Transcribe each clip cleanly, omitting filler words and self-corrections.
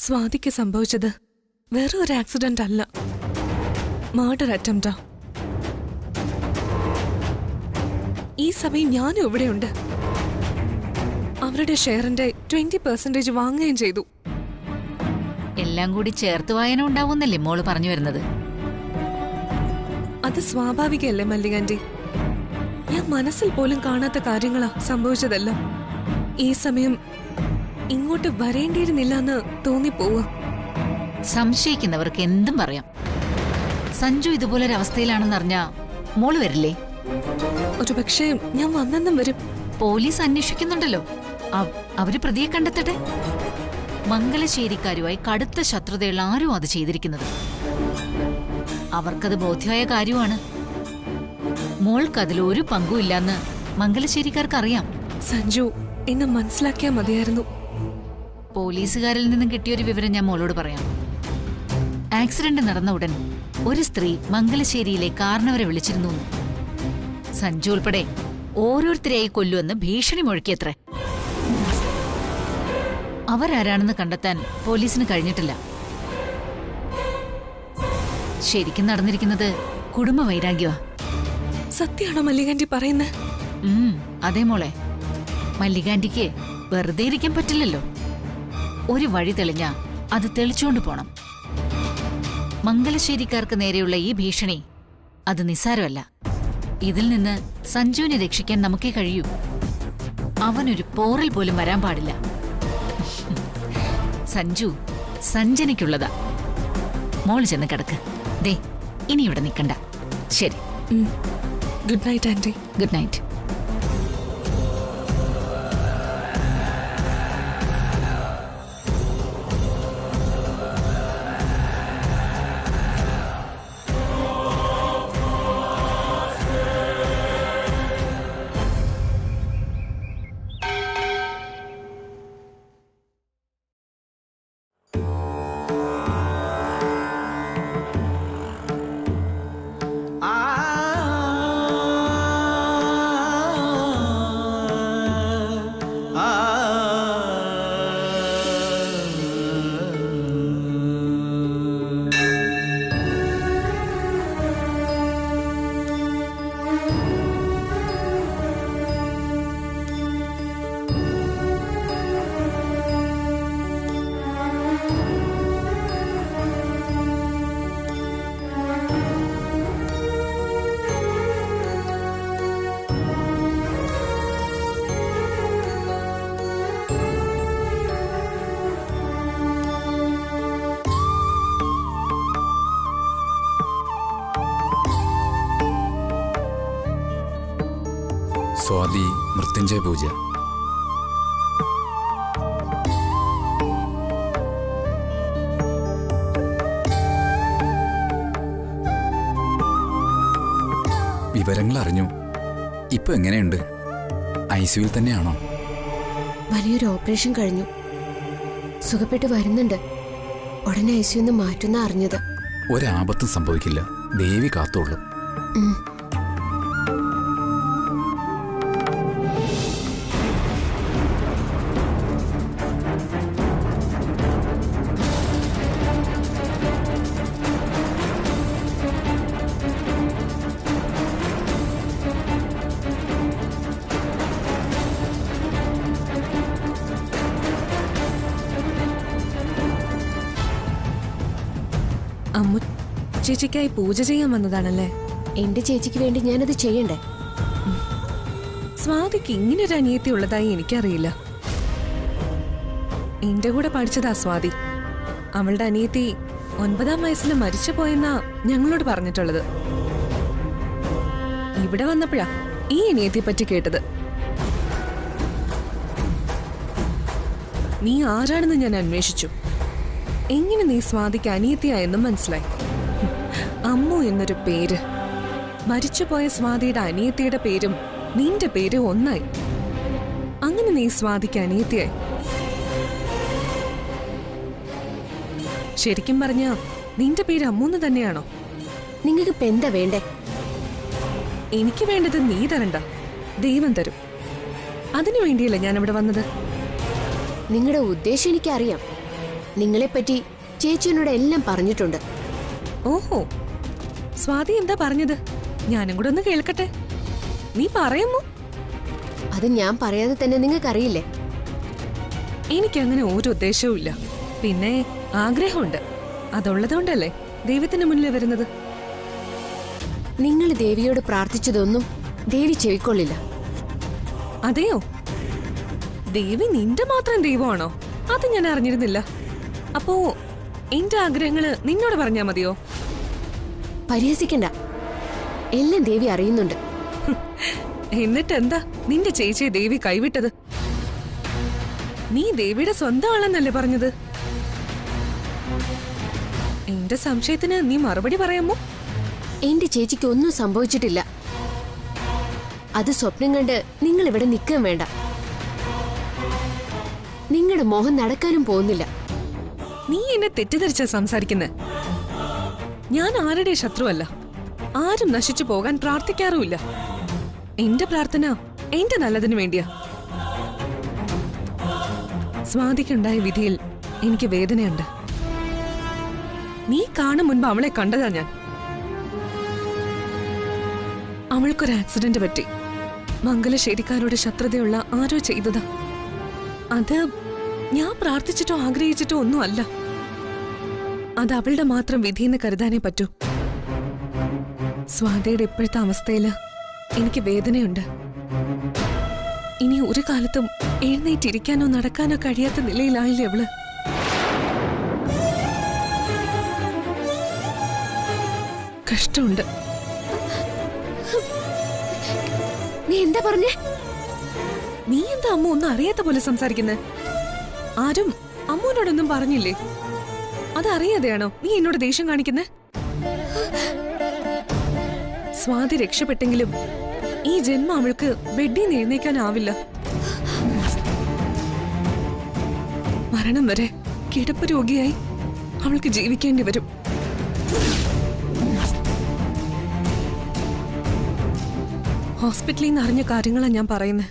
സ്വാതിക്ക് സംഭവിച്ചത് വേറെ ഒരു ആക്സിഡന്റ് അല്ല, മർഡർ അറ്റംപ്റ്റാ. ഈ സമയം ഞാനും ഇവിടെയുണ്ട്. അവരുടെ ഷെയറിന്റെ 20% വാങ്ങുകയും ചെയ്തു. എല്ലാം കൂടി ചേർത്ത് വായന ഉണ്ടാവുന്നല്ലേ മോള് പറഞ്ഞു വരുന്നത്? അത് സ്വാഭാവികമല്ലേ മല്ലികാന്റി? ഞാൻ മനസ്സിൽ പോലും കാണാത്ത കാര്യങ്ങളാ സംഭവിച്ചതെല്ലാം. ഈ സമയം ഇങ്ങോട്ട് വരേണ്ടിയിരുന്നില്ല എന്ന് തോന്നിപ്പോവുക. സംശയിക്കുന്നവർക്ക് എന്തും പറയാം. സഞ്ജു ഇതുപോലൊരവസ്ഥയിലാണെന്നറിഞ്ഞാ മോള് വരില്ലേ? ഒരു പക്ഷേ ഞാൻ വന്നെന്നും വരും. പോലീസ് അന്വേഷിക്കുന്നുണ്ടല്ലോ, അവര് പ്രതിയെ കണ്ടെത്തട്ടെ. മംഗലശ്ശേരിക്കാരുമായി കടുത്ത ശത്രുതയുള്ള ആരും അത് ചെയ്തിരിക്കുന്നത്. അവർക്കത് ബോധ്യമായ കാര്യമാണ്. മോൾക്കതിൽ ഒരു പങ്കുമില്ലാന്ന് മംഗലശ്ശേരിക്കാർക്ക് അറിയാം. സഞ്ജു എന്നെ മനസ്സിലാക്കിയാൽ മതിയായിരുന്നു. പോലീസുകാരിൽ നിന്നും കിട്ടിയൊരു വിവരം ഞാൻ മോളോട് പറയാം. ആക്സിഡന്റ് നടന്ന ഉടൻ ഒരു സ്ത്രീ മംഗലശ്ശേരിയിലെ കാരണവരെ വിളിച്ചിരുന്നു. സഞ്ജു ഉൾപ്പെടെ ഓരോരുത്തരെയായി കൊല്ലുമെന്ന് ഭീഷണി മുഴക്കിയത്രേ. അവരാരാണെന്ന് കണ്ടെത്താൻ പോലീസിന് കഴിഞ്ഞിട്ടില്ല. ശരിക്കും നടന്നിരിക്കുന്നത് കുടുംബ വൈരാഗ്യമാ. സത്യമാണോ മല്ലികാന്റി പറയുന്നത്? അതേ മോളെ, മല്ലികാന്റിക്ക് വെറുതെ ഇരിക്കാൻ പറ്റില്ലല്ലോ. ഒരു വഴി തെളിഞ്ഞാ അത് തെളിച്ചുകൊണ്ട് പോണം. മംഗലശ്ശേരിക്കാർക്ക് നേരെയുള്ള ഈ ഭീഷണി അത് നിസ്സാരമല്ല. ഇതിൽ നിന്ന് സഞ്ജുവിനെ രക്ഷിക്കാൻ നമുക്കേ കഴിയൂ. അവനൊരു പോറൽ പോലും വരാൻ പാടില്ല. സഞ്ജു സഞ്ജനയ്ക്കുള്ളതാ. മോള് ചെന്ന് കിടക്ക്. ദേ, ഇനി ഇവിടെ നിൽക്കണ്ട. ശരി, good night aunty. Good night. Swathi Mrityunjaya puja. വിവരങ്ങൾ അറിഞ്ഞു. ഇപ്പൊ എങ്ങനെയുണ്ട്? ഐസിയുവിൽ തന്നെയാണോ? വലിയൊരു ഓപ്പറേഷൻ കഴിഞ്ഞു. സുഖപ്പെട്ട് വരുന്നുണ്ട്. ഉടനെ ഐസിയുന്ന് മാറ്റുന്ന അറിഞ്ഞത്. ഒരാപത്തും സംഭവിക്കില്ല. ദേവി കാത്തോളൂ. അമ്മു ചേച്ചിക്കായി പൂജ ചെയ്യാൻ വന്നതാണല്ലേ? എന്റെ ചേച്ചിക്ക് വേണ്ടി ഞാനത് ചെയ്യണ്ടേ? സ്വാതിക്ക് ഇങ്ങനൊരു അനിയത്തി ഉള്ളതായി എനിക്കറിയില്ല. എന്റെ കൂടെ പഠിച്ചതാ സ്വാതി. അവളുടെ അനിയത്തി 9ാം വയസ്സിൽ മരിച്ചു പോയെന്നാ ഞങ്ങളോട് പറഞ്ഞിട്ടുള്ളത്. ഇവിടെ വന്നപ്പോഴാ ഈ അനിയത്തിയെ പറ്റി കേട്ടത്. നീ ആരാണെന്ന് ഞാൻ അന്വേഷിച്ചു. എങ്ങനെ നീ സ്വാതിക്ക് അനിയത്തിയായെന്നും മനസ്സിലായി. അമ്മു എന്നൊരു പേര്. മരിച്ചുപോയ സ്വാതിയുടെ അനിയത്തിയുടെ പേരും നിന്റെ പേര് ഒന്നായി. അങ്ങനെ നീ സ്വാതിക്ക് അനിയത്തിയായി. ശരിക്കും പറഞ്ഞ നിന്റെ പേര് അമ്മൂന്ന് തന്നെയാണോ? നിങ്ങൾക്ക് ഇപ്പൊ എന്താ വേണ്ടേ? എനിക്ക് വേണ്ടത് നീ തരണ്ട, ദൈവം തരും. അതിനു വേണ്ടിയല്ലേ ഞാൻ ഇവിടെ വന്നത്. നിങ്ങളുടെ ഉദ്ദേശം എനിക്കറിയാം. നിങ്ങളെപ്പറ്റി ചേച്ചിയോട് എല്ലാം പറഞ്ഞിട്ടുണ്ട്. ഓഹോ, സ്വാതി എന്താ പറഞ്ഞത്? ഞാനും കൂടെ ഒന്ന് കേൾക്കട്ടെ. നീ പറയുമോ? അത് ഞാൻ പറയാതെ തന്നെ നിങ്ങൾക്കറിയില്ലേ? എനിക്കങ്ങനെ ഒരു ഉദ്ദേശവും ഇല്ല. പിന്നെ ആഗ്രഹമുണ്ട്. അതുള്ളതുകൊണ്ടല്ലേ ദൈവത്തിന് മുന്നിൽ വരുന്നത്. നിങ്ങൾ ദേവിയോട് പ്രാർത്ഥിച്ചതൊന്നും ദേവി ചെവിക്കൊള്ളില്ല. അതെയോ? ദേവി നിന്റെ മാത്രം ദൈവമാണോ? അത് ഞാൻ അറിഞ്ഞിരുന്നില്ല. അപ്പോ എന്റെ ആഗ്രഹങ്ങള് നിന്നോട് പറഞ്ഞാ മതിയോ? പരിഹസിക്കണ്ട, എല്ലാം ദേവി അറിയുന്നുണ്ട്. എന്നിട്ട് എന്താ നിന്റെ ചേച്ചിയെ ദേവി കൈവിട്ടത്? നീ ദേവിയുടെ സ്വന്തം ആളെന്നല്ലേ പറഞ്ഞത്? എന്റെ സംശയത്തിന് നീ മറുപടി പറയാമോ? എന്റെ ചേച്ചിക്ക് ഒന്നും സംഭവിച്ചിട്ടില്ല. അത് സ്വപ്നം കണ്ട് നിങ്ങൾ ഇവിടെ നിൽക്കാൻ വേണ്ട. നിങ്ങളുടെ മോഹം നടക്കാനും പോകുന്നില്ല. നീ എന്നെ തെറ്റിദ്ധരിച്ച സംസാരിക്കുന്നത്. ഞാൻ ആരുടെ ശത്രുവല്ല. ആരും നശിച്ചു പോകാൻ പ്രാർത്ഥിക്കാറുമില്ല. എന്റെ പ്രാർത്ഥന എന്റെ നല്ലതിനു വേണ്ടിയാ. സ്വാതിക്കുണ്ടായ വിധിയിൽ എനിക്ക് വേദനയുണ്ട്. നീ കാണും മുൻപ് അവളെ കണ്ടതാ ഞാൻ. അവൾക്കൊരു ആക്സിഡന്റ് പറ്റി. മംഗലശ്ശേരിക്കാരോട് ശത്രുതയുള്ള ആരോ ചെയ്തതാ. അത് ഞാൻ പ്രാർത്ഥിച്ചിട്ടോ ആഗ്രഹിച്ചിട്ടോ ഒന്നും അല്ല. അത് അവളുടെ മാത്രം വിധിയെന്ന് കരുതാനേ പറ്റൂ. സ്വാതിയുടെ ഇപ്പോഴത്തെ അവസ്ഥയില് എനിക്ക് വേദനയുണ്ട്. ഇനി ഒരു കാലത്തും എഴുന്നേറ്റിരിക്കാനോ നടക്കാനോ കഴിയാത്ത നിലയിലായില്ലേ അവള്. കഷ്ടമുണ്ട്. നീ എന്താ പറഞ്ഞേ? നീ എന്താ അമ്മ ഒന്നും അറിയാത്ത പോലെ സംസാരിക്കുന്നത്? ആരും അമ്മൂനോടൊന്നും പറഞ്ഞില്ലേ? അതറിയാതെയാണോ നീ എന്നോട് ദേഷ്യം കാണിക്കുന്നത്? സ്വാതി രക്ഷപ്പെട്ടെങ്കിലും ഈ ജന്മം അവൾക്ക് ബെഡിൽ നിന്ന് എഴുന്നേക്കാനാവില്ല. മരണം വരെ കിടപ്പ് രോഗിയായി അവൾക്ക് ജീവിക്കേണ്ടി വരും. ഹോസ്പിറ്റലിൽ നിന്ന് അറിഞ്ഞ കാര്യങ്ങളാണ് ഞാൻ പറയുന്നത്.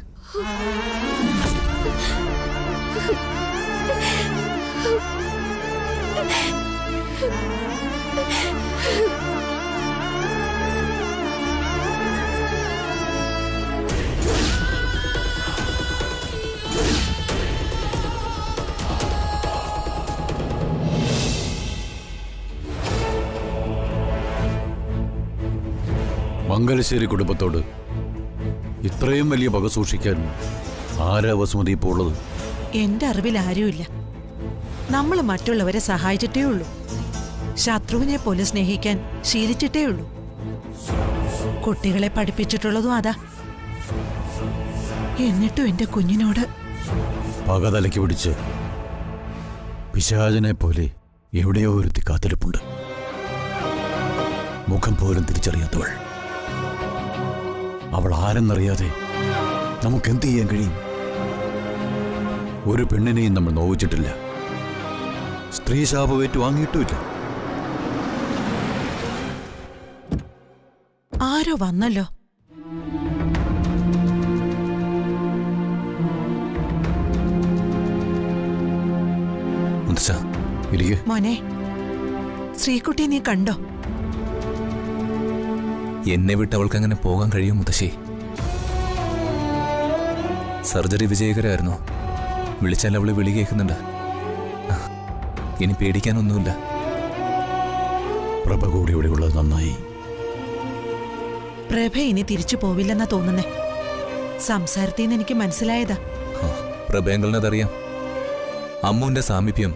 മംഗലശ്ശേരി കുടുംബത്തോട് ഇത്രയും വലിയ പക സൂക്ഷിക്കാൻ ആരാ വസുമതി ഇപ്പോൾ ഉള്ളത്? എന്റെ അറിവിൽ ആരുമില്ല. നമ്മൾ മറ്റുള്ളവരെ സഹായിച്ചിട്ടേ ഉള്ളൂ. ശത്രുവിനെ പോലെ സ്നേഹിക്കാൻ ശീലിച്ചിട്ടേ ഉള്ളൂ. കുട്ടികളെ പഠിപ്പിച്ചിട്ടുള്ളതും അതാ. എന്നിട്ടും എന്റെ കുഞ്ഞിനോട് പക തലയ്ക്ക് പിടിച്ച് പിശാചനെ പോലെ എവിടെയോ ഒരുത്തി കാത്തിരിപ്പുണ്ട്. മുഖം പോലും തിരിച്ചറിയാത്തവൾ. അവൾ ആരെന്നറിയാതെ നമുക്കെന്ത് ചെയ്യാൻ കഴിയും? ഒരു പെണ്ണിനെയും നമ്മൾ നോവിച്ചിട്ടില്ല. സ്ത്രീ ശാപമേറ്റു വാങ്ങിയിട്ടുമില്ല. ആരോ വന്നല്ലോ. മോനെ, ശ്രീകുട്ടി നീ കണ്ടോ? എന്നെ വിട്ട് അവൾക്ക് അങ്ങനെ പോകാൻ കഴിയും മുത്തശ്ശി? സർജറി വിജയകരമായിരുന്നു. വിളിച്ചാൽ അവള് വിളി കേൾക്കുന്നുണ്ട്. ഇനി പേടിക്കാനൊന്നുമില്ല. പ്രഭ കൂടി ഇവിടെ ഉള്ളത് നന്നായി. പ്രഭ ഇനി തിരിച്ചു പോവില്ലെന്നാ തോന്നുന്നേ. സംസാരത്തിൽ നിന്ന് എനിക്ക് മനസ്സിലായതാ. പ്രഭയങ്കലിനതറിയാം. അമ്മുവിന്റെ സാമീപ്യം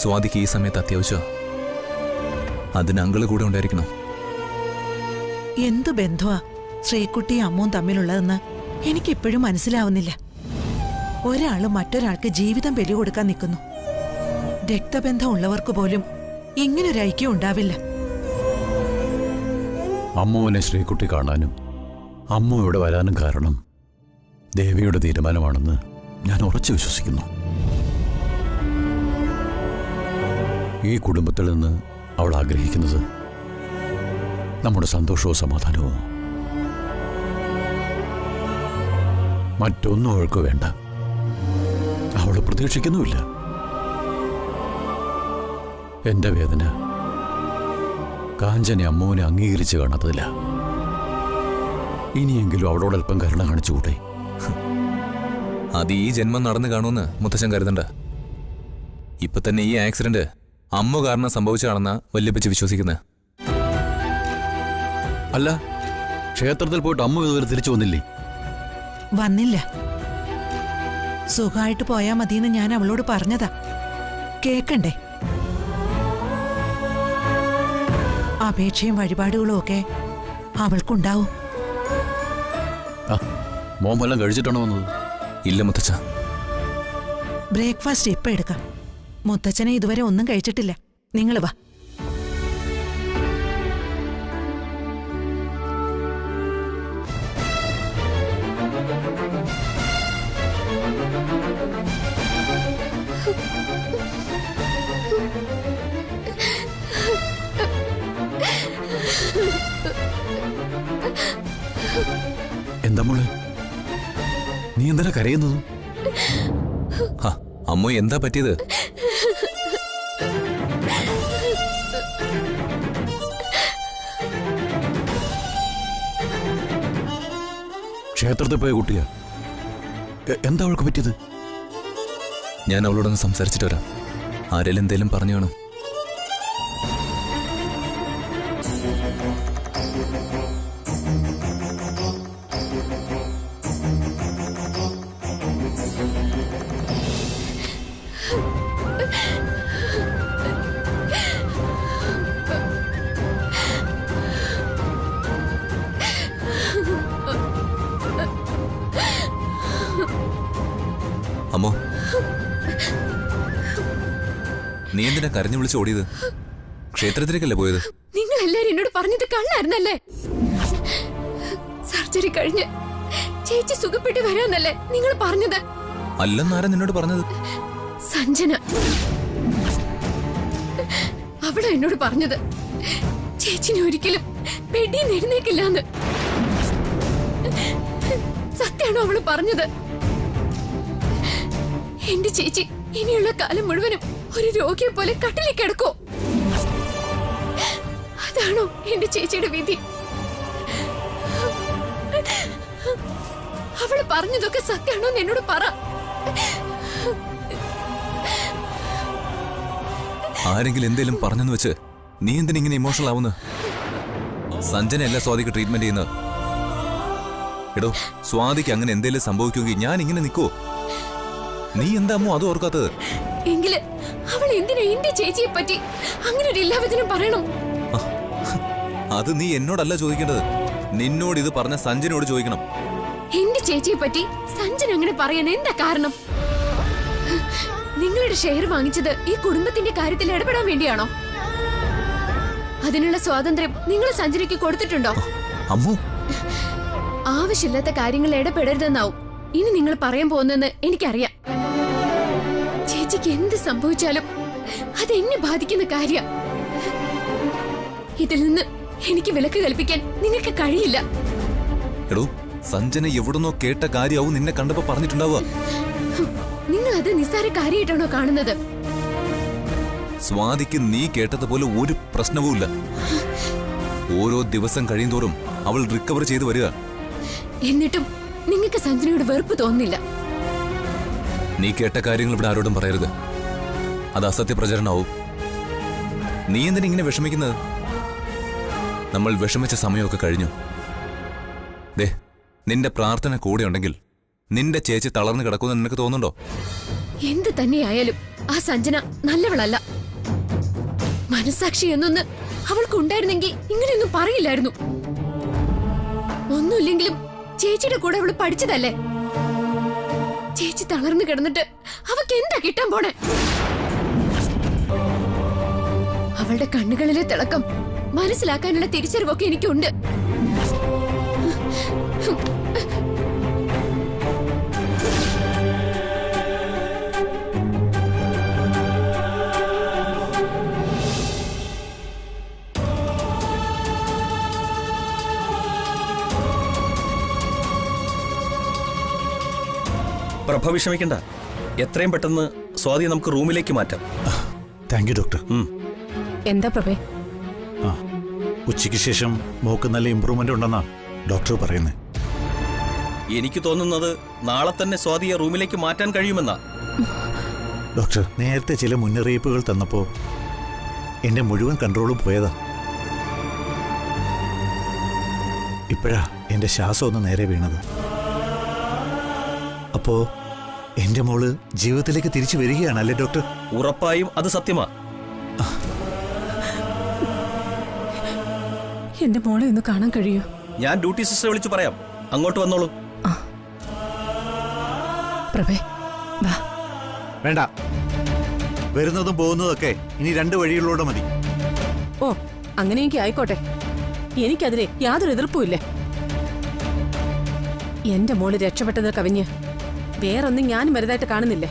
സ്വാതിക്ക് ഈ സമയത്ത് അത്യാവശ്യമാണ്. അതിന് അങ്കിള് കൂടെ ഉണ്ടായിരിക്കണം. എന്തു ബന്ധുവാ ശ്രീകുട്ടിയും അമ്മുവും തമ്മിലുള്ളതെന്ന് എനിക്കിപ്പോഴും മനസ്സിലാവുന്നില്ല. ഒരാള് മറ്റൊരാൾക്ക് ജീവിതം ബലി കൊടുക്കാൻ നിൽക്കുന്നു. രക്തബന്ധം ഉള്ളവർക്ക് പോലും ഇങ്ങനൊരു ഐക്യം ഉണ്ടാവില്ല. അമ്മുവിനെ ശ്രീകുട്ടി കാണാനും അമ്മു ഇവിടെ വരാനും കാരണം ദേവിയുടെ തീരുമാനമാണെന്ന് ഞാൻ ഉറച്ചു വിശ്വസിക്കുന്നു. ഈ കുടുംബത്തിൽ നിന്ന് അവൾ ആഗ്രഹിക്കുന്നത് നമ്മുടെ സന്തോഷവും സമാധാനവും. മറ്റൊന്നും അവൾക്ക് വേണ്ട. അവൾ പ്രതീക്ഷിക്കുന്നുമില്ല. എന്റെ വേദന കാഞ്ചനെ അമ്മുവിനെ അംഗീകരിച്ച് കാണാത്തതില്ല. ഇനിയെങ്കിലും അവളോടൽപ്പം കരുണ കാണിച്ചുകൂട്ടെ. അത് ഈ ജന്മം നടന്നു കാണുമെന്ന് മുത്തശ്ശൻ കരുതണ്ട. ഇപ്പൊ തന്നെ ഈ ആക്സിഡന്റ് അമ്മ കാരണം സംഭവിച്ചതാണെന്നാ വല്യപ്പച്ചി വിശ്വസിക്കുന്നത്. അല്ല, ക്ഷേത്രത്തിൽ പോയിട്ട് അമ്മ ഇതുവരെ തിരിച്ചു വന്നില്ലേ? വന്നില്ല. സുഖമായിട്ട് പോയാ മതിയെന്ന് ഞാൻ അവളോട് പറഞ്ഞതാ. കേക്കണ്ടേ? അപേക്ഷയും വഴിപാടുകളും ഒക്കെ അവൾക്കുണ്ടാവും. മോൻ വല്ലതും കഴിച്ചിട്ടാണോ വന്നത്? ഇല്ല മുത്തച്ഛ. ബ്രേക്ക്ഫാസ്റ്റ് ഇപ്പൊ എടുക്കാം. മുത്തച്ഛനെ ഇതുവരെ ഒന്നും കഴിച്ചിട്ടില്ല. നിങ്ങൾ വാ. എന്താ മോളെ, നീ എന്തിനാ കരയുന്നത്? അമ്മ എന്താ പറ്റിയത്? ക്ഷേത്രത്തിൽ പോയ കുട്ടിയാ. എന്താ അവൾക്ക് പറ്റിയത്? ഞാൻ അവളോടൊന്ന് സംസാരിച്ചിട്ട് വരാം. ആരെങ്കിലും എന്തേലും പറഞ്ഞു കാണും. അമ്മോ, നീ എന്തിനാ കരഞ്ഞു വിളിച്ച് ഓടിയത്? ക്ഷേത്രത്തിലേക്കല്ലേ പോയത്? നിങ്ങൾ എല്ലാരും എന്നോട് പറഞ്ഞത് കള്ളായിരുന്നല്ലേ? സർജറി കഴിഞ്ഞ് ചേച്ചി സുഖപ്പെട്ട് വരാന്നല്ലേ നിങ്ങൾ പറഞ്ഞത്? അല്ലെന്നാരാ നിന്നോട് പറഞ്ഞത്? സഞ്ജന അവളാ എന്നോട് പറഞ്ഞത്. ചേച്ചിനെ ഒരിക്കലും പെടിയെന്ന് എഴുന്നേക്കില്ലാന്ന്. സത്യാണോ അവള് പറഞ്ഞത്? എന്റെ ചേച്ചി ഇനിയുള്ള കാലം മുഴുവനും ഒരു രോഗിയെ പോലെ കട്ടിലിൽ കിടക്കോ? അതാണോ എന്റെ ചേച്ചിയുടെ വിധി? അവള് പറഞ്ഞതൊക്കെ സത്യാണോ എന്ന് എന്നോട് പറ. ആരെങ്കിലും എന്തേലും പറഞ്ഞെന്ന് വെച്ച് നീ എന്തിനിങ്ങനെ ഇമോഷണൽ ആവുന്നു? സഞ്ജനയല്ല സ്വാതിക്ക് ട്രീറ്റ്മെന്റ് ചെയ്യുന്നത്. എടോ, സ്വാതിക്ക് അങ്ങനെ എന്തേലും സംഭവിക്കുമെങ്കിൽ ഞാൻ ഇങ്ങനെ നിൽക്കുവോ? നീ എന്താ അമ്മോ അത് ഓർക്കാത്തത്? എങ്കില് അവൾ എന്തിനാ എന്റെ ചേച്ചിയെ പറ്റി അങ്ങനെ ഒരു എല്ലാവരും പറയണം? അത് നീ എന്നോടല്ല ചോദിക്കേണ്ടത്, നിന്നോട് ഇത് പറഞ്ഞ സഞ്ജനോട് ചോദിക്കണം. എന്റെ ചേച്ചിയെ പറ്റി സഞ്ജന അങ്ങനെ പറയാൻ എന്താ കാരണം? നിങ്ങളുടെ ഷെയർ വാങ്ങിച്ചത് ഈ കുടുംബത്തിന്റെ കാര്യത്തിൽ ഇടപെടാൻ വേണ്ടിയാണോ? അതിനുള്ള സ്വാതന്ത്ര്യം നിങ്ങൾ സഞ്ജനയ്ക്ക് കൊടുത്തിട്ടുണ്ടോ? അമ്മു, ആവശ്യമില്ലാത്ത കാര്യങ്ങൾ ഇടപെടരുതെന്നാവും ഇനി നിങ്ങൾ പറയാൻ പോകുന്നെന്ന് എനിക്കറിയാം. ചേച്ചിക്ക് എന്ത് സംഭവിച്ചാലും അത് എന്നെ ബാധിക്കുന്ന കാര്യ. ഇതിൽ നിന്ന് എനിക്ക് വിലക്ക് കൽപ്പിക്കാൻ നിങ്ങൾക്ക് കഴിയില്ല. എടോ, സഞ്ജന എവിടുന്നോ കേട്ട കാര്യമാവും നിന്നെ കണ്ടപ്പോ പറഞ്ഞിട്ടുണ്ടാവുക. നിങ്ങൾ അത് നിസ്സാര കാര്യമായിട്ടാണോ കാണുന്നത്? സ്വാതിക്ക് നീ കേട്ടതുപോലെ ഒരു പ്രശ്നവുമില്ല. ഓരോ ദിവസം കഴിയുന്തോറും അവൾ റിക്കവർ ചെയ്തു വരിക. എന്നിട്ടും നിങ്ങൾക്ക് സഞ്ജനയോട് വെറുപ്പ് തോന്നുന്നില്ല? നീ കേട്ട കാര്യങ്ങൾ ഇവിടെ ആരോടും പറയരുത്, അത് അസത്യ പ്രചരണമാവും. നീ എന്തിനാ ഇങ്ങനെ വിഷമിക്കുന്നത്? നമ്മൾ വിഷമിച്ച സമയമൊക്കെ കഴിഞ്ഞു. ദേ, നിന്റെ പ്രാർത്ഥന കൂടെ ഉണ്ടെങ്കിൽ നിന്റെ ചേച്ചി തളർന്നു കിടക്കുമെന്ന് നിനക്ക് തോന്നുന്നുണ്ടോ? എന്ത് തന്നെയായാലും ആ സഞ്ജന നല്ലവളല്ല. മനസാക്ഷി എന്നൊന്ന് അവൾക്കുണ്ടായിരുന്നെങ്കിൽ ഇങ്ങനെയൊന്നും പറയില്ലായിരുന്നു. ഒന്നുമില്ലെങ്കിലും ചേച്ചിയുടെ കൂടെ അവള് പഠിച്ചതല്ലേ? ചേച്ചി തളർന്നു കിടന്നിട്ട് അവക്ക് എന്താ കിട്ടാൻ പോണേ? അവളുടെ കണ്ണുകളിലെ തിളക്കം മനസ്സിലാക്കാനുള്ള തിരിച്ചറിവൊക്കെ എനിക്കുണ്ട്. പ്രഭ വിഷമിക്കണ്ട. എത്രയും പെട്ടെന്ന് സ്വാതി നമുക്ക് റൂമിലേക്ക് മാറ്റാം. Thank you doctor. എന്താ പ്രഭേ? ആ, ഉച്ചയ്ക്ക് ശേഷം മോക്ക് നല്ല ഇമ്പ്രൂവ്മെന്റ് ഉണ്ടെന്നാ ഡോക്ടർ പറയുന്നത്. എനിക്ക് തോന്നുന്നത് നാളെ തന്നെ സ്വാതിയെ റൂമിലേക്ക് മാറ്റാൻ കഴിയുമെന്നാ. ഡോക്ടർ നേരത്തെ ചില മുന്നറിയിപ്പുകൾ തന്നപ്പോ എന്റെ മുഴുവൻ കൺട്രോളും പോയതാ. ഇപ്പോഴാ എന്റെ ശ്വാസം ഒന്ന് നേരെ വീണത്. അപ്പോ എന്റെ മോള് ജീവിതത്തിലേക്ക് തിരിച്ചു വരികയാണല്ലേ ഡോക്ടർ? ഉറപ്പായും അത് സത്യമാ. എന്റെ മോളെ ഒന്ന് കാണാൻ കഴിയൂ? ഞാൻ ഡ്യൂട്ടി സിസ്റ്ററെ വിളിച്ചു പറയാം, അങ്ങോട്ട് വന്നോളൂ. പ്രഭേ വാ. വേണ്ട, വരുന്നതും പോകുന്നതൊക്കെ ഇനി 2 വഴികളിലൂടെ മതി. ഓ, അങ്ങനെയെങ്കിൽ ആയിക്കോട്ടെ. എനിക്കതിലെ യാതൊരു എതിർപ്പുമില്ലേ. എന്റെ മോള് രക്ഷപ്പെട്ടതിൽ കവിഞ്ഞ് വേറൊന്നും ഞാനും വലുതായിട്ട് കാണുന്നില്ലേ.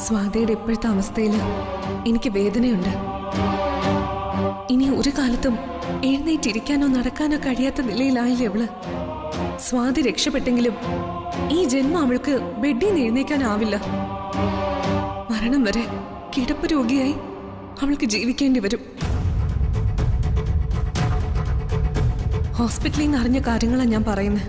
സ്വാതിയുടെ ഇപ്പോഴത്തെ അവസ്ഥയിൽ എനിക്ക് വേദനയുണ്ട്. ഇനി ഒരു കാലത്തും എഴുന്നേറ്റിരിക്കാനോ നടക്കാനോ കഴിയാത്ത നിലയിലായില്ലേ അവള്. സ്വാതി രക്ഷപ്പെട്ടെങ്കിലും ഈ ജന്മം അവൾക്ക് ബെഡിൽ നിന്ന് എഴുന്നേക്കാനാവില്ല. മരണം വരെ കിടപ്പ് രോഗിയായി അവൾക്ക് ജീവിക്കേണ്ടി വരും. ഹോസ്പിറ്റലിൽ നിന്ന് അറിഞ്ഞ കാര്യങ്ങളാണ് ഞാൻ പറയുന്നത്.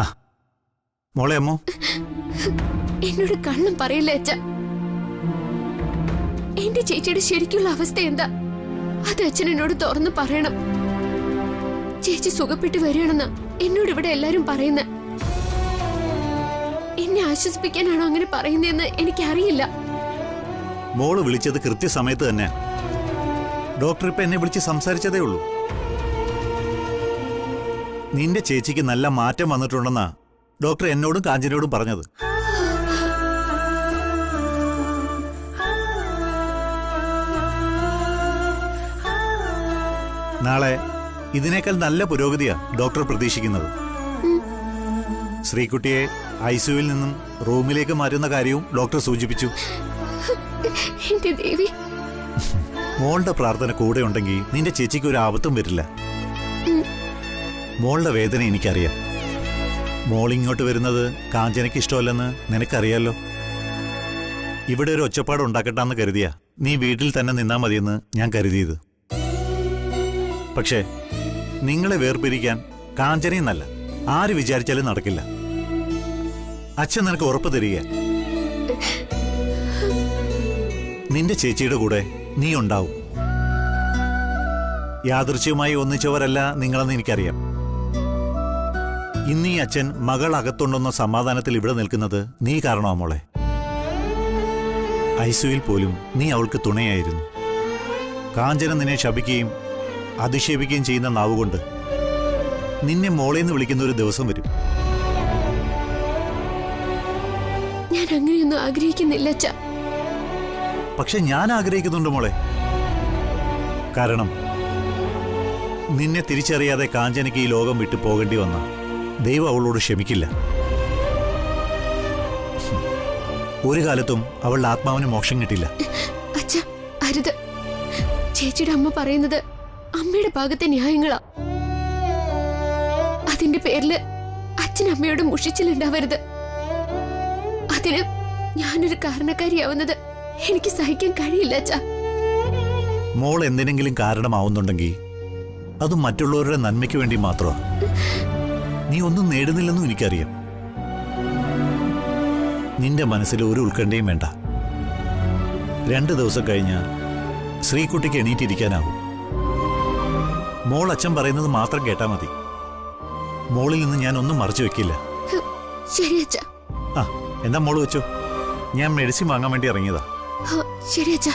ആ മോളെ, അമ്മോ എന്നോട് കള്ളം പറയില്ല അച്ഛ. എന്റെ ചേച്ചിയുടെ ശരിക്കുള്ള അവസ്ഥ എന്താ അത് അച്ഛൻ എന്നോട് തുറന്ന് പറയണം. ചേച്ചി സുഖപ്പെട്ട് വരികയാണെന്ന് എന്നോട് ഇവിടെ എല്ലാരും പറയുന്നത്. എന്നെ ആശ്വസിപ്പിക്കാനാണോ അങ്ങനെ പറയുന്നതെന്ന് എനിക്കറിയില്ല. മോള് വിളിച്ചത് കൃത്യസമയത്ത് തന്നെ. ഡോക്ടർ ഇപ്പൊ എന്നെ വിളിച്ച് സംസാരിച്ചതേ ഉള്ളൂ. നിന്റെ ചേച്ചിക്ക് നല്ല മാറ്റം വന്നിട്ടുണ്ടെന്നാ ഡോക്ടർ എന്നോടും കാഞ്ചനയോടും പറഞ്ഞത്. നാളെ ഇതിനേക്കാൾ നല്ല പുരോഗതിയാ ഡോക്ടർ പ്രതീക്ഷിക്കുന്നത്. ശ്രീകുട്ടിയെ ഐസിയുവിൽ നിന്നും റൂമിലേക്ക് മാറ്റുന്ന കാര്യവും ഡോക്ടർ സൂചിപ്പിച്ചു. മോളുടെ പ്രാർത്ഥന കൂടെ ഉണ്ടെങ്കിൽ നിന്റെ ചേച്ചിക്ക് ഒരു ആപത്തും വരില്ല. മോളുടെ വേദന എനിക്കറിയാം. മോൾ ഇങ്ങോട്ട് വരുന്നത് കാഞ്ചനയ്ക്ക് ഇഷ്ടമല്ലെന്ന് നിനക്കറിയാലോ. ഇവിടെ ഒരു ഒച്ചപ്പാട് ഉണ്ടാക്കട്ടാന്ന് കരുതിയാ നീ വീട്ടിൽ തന്നെ നിന്നാ മതിയെന്ന് ഞാൻ കരുതിയത്. പക്ഷേ നിങ്ങളെ വേർപിരിക്കാൻ കാഞ്ചനയെന്നല്ല ആര് വിചാരിച്ചാലും നടക്കില്ല. അച്ഛൻ നിനക്ക് ഉറപ്പ് തരിക, നിന്റെ ചേച്ചിയുടെ കൂടെ നീ ഉണ്ടാവും. യാദൃശ്യമായി ഒന്നിച്ചവരല്ല നിങ്ങളെന്ന് എനിക്കറിയാം. ഇന്നീ അച്ഛൻ മകൾ അകത്തുണ്ടെന്ന സമാധാനത്തിൽ ഇവിടെ നിൽക്കുന്നത് നീ കാരണമാ മോളെ. ഐസുവിൽ പോലും നീ അവൾക്ക് തുണയായിരുന്നു. കാഞ്ചന നിന്നെ ശപിക്കുകയും അധിക്ഷേപിക്കുകയും ചെയ്യുന്ന നാവുകൊണ്ട് നിന്നെ മോളേന്ന് വിളിക്കുന്ന ഒരു ദിവസം വരും. ഞാൻ അങ്ങനെയൊന്നും ആഗ്രഹിക്കുന്നില്ല അച്ഛ. പക്ഷെ ഞാൻ ആഗ്രഹിക്കുന്നുണ്ട് മോളെ. കാരണം നിന്നെ തിരിച്ചറിയാതെ കാഞ്ചനയ്ക്ക് ഈ ലോകം വിട്ടു പോകേണ്ടി വന്ന ദൈവം അവളോട് ക്ഷമിക്കില്ല. ഒരു കാലത്തും അവളുടെ ആത്മാവിന് മോക്ഷം കിട്ടില്ല. അച്ഛ, അരുത്. ചേച്ചിയുടെ അമ്മ പറയുന്നത് അമ്മയുടെ ഭാഗത്തെ ന്യായങ്ങളാ. അതിന്റെ പേരില് അച്ഛനമ്മയോട് മുഷിച്ചിലുണ്ടാവരുത്. അതിന് ഞാനൊരു കാരണക്കാരിയാവുന്നത് എനിക്ക് സഹിക്കാൻ കഴിയില്ല അച്ഛ. മോൾ എന്തിനെങ്കിലും കാരണമാവുന്നുണ്ടെങ്കിൽ അത് മറ്റുള്ളവരുടെ നന്മയ്ക്ക് വേണ്ടി മാത്രമാ. നീ ഒന്നും നേടുന്നില്ലെന്നും എനിക്കറിയാം. നിന്റെ മനസ്സിൽ ഒരു ഉത്കണ്ഠയും വേണ്ട. 2 ദിവസം കഴിഞ്ഞാൽ ശ്രീകുട്ടിക്ക് എണീറ്റിരിക്കാനാവും. മോൾ അച്ഛൻ പറയുന്നത് മാത്രം കേട്ടാ മതി. മോളിൽ നിന്ന് ഞാൻ ഒന്നും മറച്ചു വെക്കില്ല. ശരി അച്ഛ. ആ, എന്താ മോള് വെച്ചോ, ഞാൻ മെഡിസിൻ വാങ്ങാൻ വേണ്ടി ഇറങ്ങിയതാ. ശരി അച്ഛ.